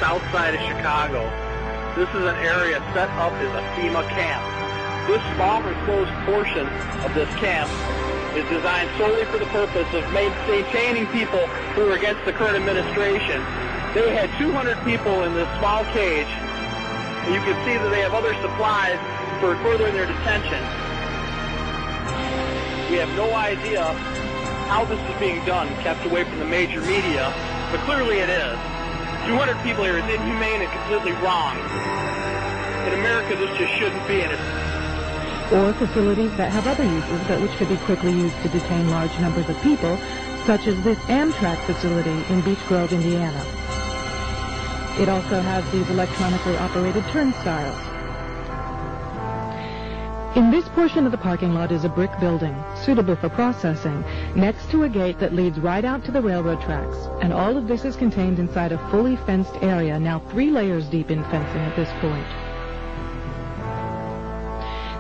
south side of Chicago. This is an area set up as a FEMA camp. This small enclosed portion of this camp is designed solely for the purpose of maintaining people who are against the current administration. They had 200 people in this small cage, and you can see that they have other supplies for furthering their detention. We have no idea how this is being done, kept away from the major media, but clearly it is. 200 people here is inhumane and completely wrong. In America, this just shouldn't be in it. Or facilities that have other uses but which could be quickly used to detain large numbers of people, such as this Amtrak facility in Beech Grove, Indiana. It also has these electronically operated turnstiles. In this portion of the parking lot is a brick building, suitable for processing, next to a gate that leads right out to the railroad tracks, and all of this is contained inside a fully fenced area, now 3 layers deep in fencing at this point.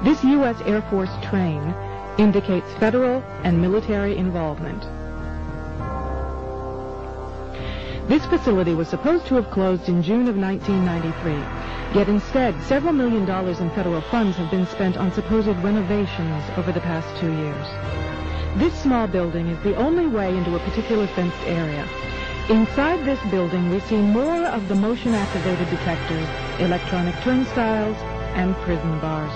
This U.S. Air Force train indicates federal and military involvement. This facility was supposed to have closed in June of 1993. Yet instead, several $1 million in federal funds have been spent on supposed renovations over the past 2 years. This small building is the only way into a particular fenced area. Inside this building, we see more of the motion-activated detectors, electronic turnstiles, and prison bars.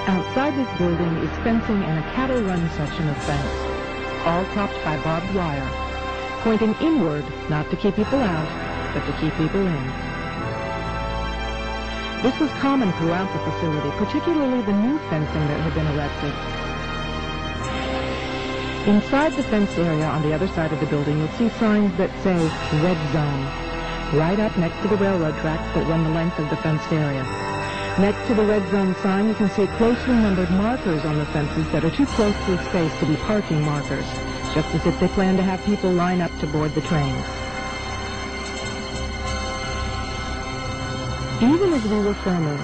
Outside this building is fencing and a cattle run section of fence, all topped by barbed wire, pointing inward, not to keep people out, but to keep people in. This was common throughout the facility, particularly the new fencing that had been erected. Inside the fenced area on the other side of the building, you'll see signs that say Red Zone, right up next to the railroad tracks that run the length of the fenced area. Next to the Red Zone sign, you can see closely numbered markers on the fences that are too closely spaced to be parking markers, just as if they plan to have people line up to board the trains. Even as we were filming,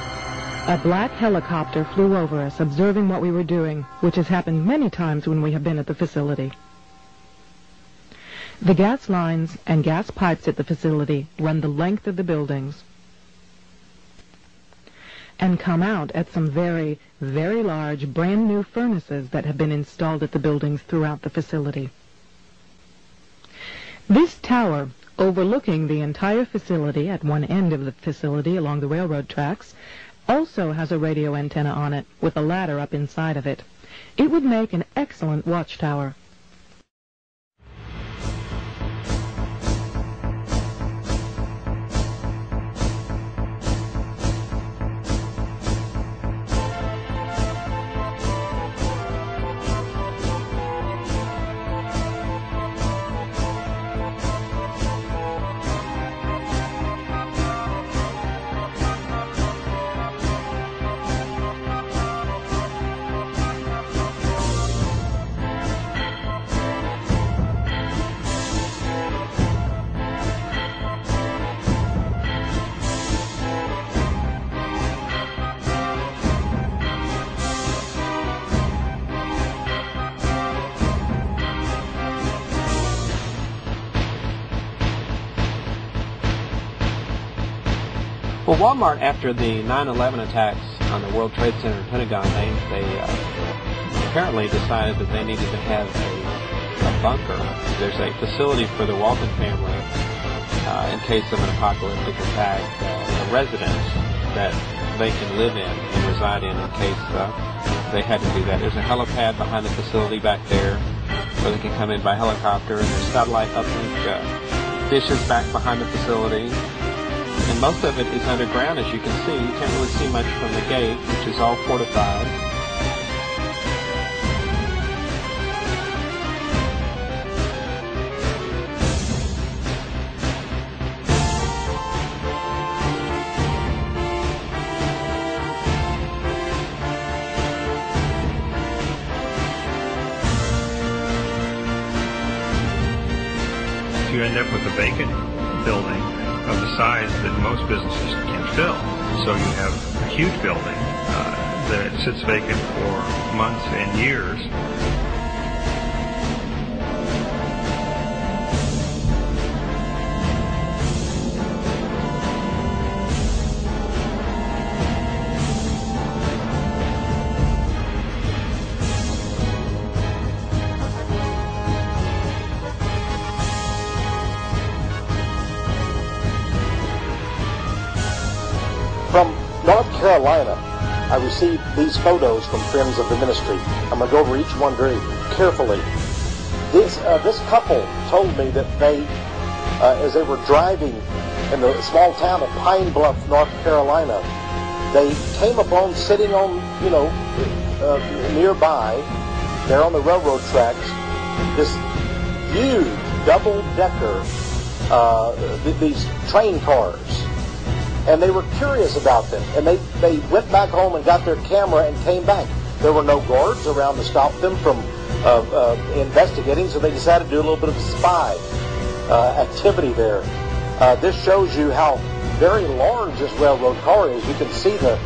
a black helicopter flew over us, observing what we were doing, which has happened many times when we have been at the facility. The gas lines and gas pipes at the facility run the length of the buildings and come out at some very, very large, brand-new furnaces that have been installed at the buildings throughout the facility. This tower, overlooking the entire facility at one end of the facility along the railroad tracks, also has a radio antenna on it with a ladder up inside of it. It would make an excellent watchtower. Well, Walmart, after the 9/11 attacks on the World Trade Center and Pentagon, they apparently decided that they needed to have a bunker. There's a facility for the Walton family in case of an apocalyptic attack, a residence that they can live in and reside in case they had to do that. There's a helipad behind the facility back there where they can come in by helicopter, and there's satellite uplink dishes back behind the facility. And most of it is underground, as you can see. You can't really see much from the gate, which is all fortified. You end up with a vacant building of the size that most businesses can fill. So you have a huge building that sits vacant for months and years. From North Carolina, I received these photos from friends of the ministry. I'm going to go over each one very carefully. This couple told me that they, as they were driving in the small town of Pine Bluff, North Carolina, they came upon, sitting on, nearby, there on the railroad tracks, this huge double-decker, these train cars. And they were curious about them. And they went back home and got their camera and came back. There were no guards around to stop them from investigating, so they decided to do a little bit of spy activity there. This shows you how very large this railroad car is. You can see the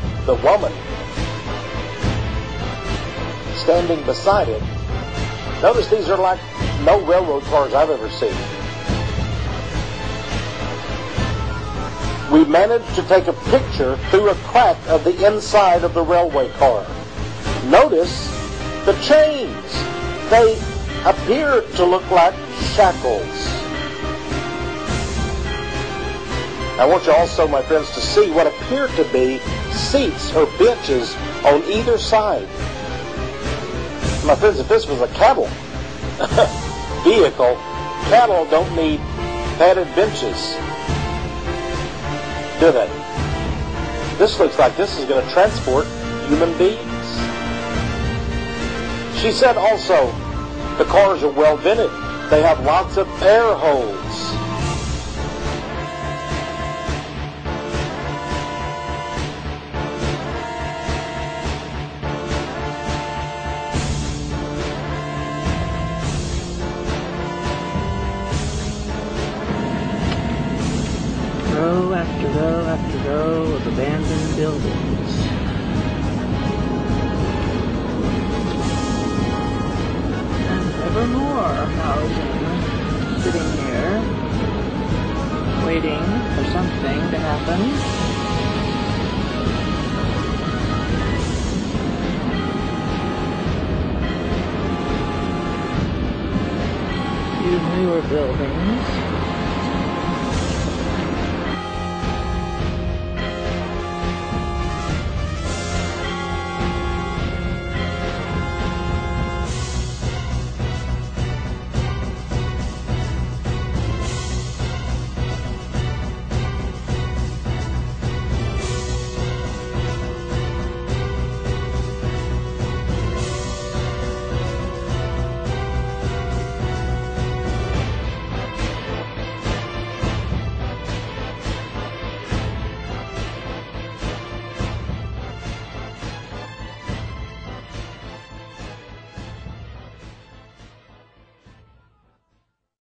woman standing beside it. Notice these are like no railroad cars I've ever seen. We managed to take a picture through a crack of the inside of the railway car. Notice the chains. They appear to look like shackles. I want you also, my friends, to see what appear to be seats or benches on either side. My friends, if this was a cattle vehicle, cattle don't need padded benches, do they? This looks like this is going to transport human beings. She said also, the cars are well vented. They have lots of air holes. Row after row after row of abandoned buildings. And ever more housing sitting here, waiting for something to happen. Few newer buildings.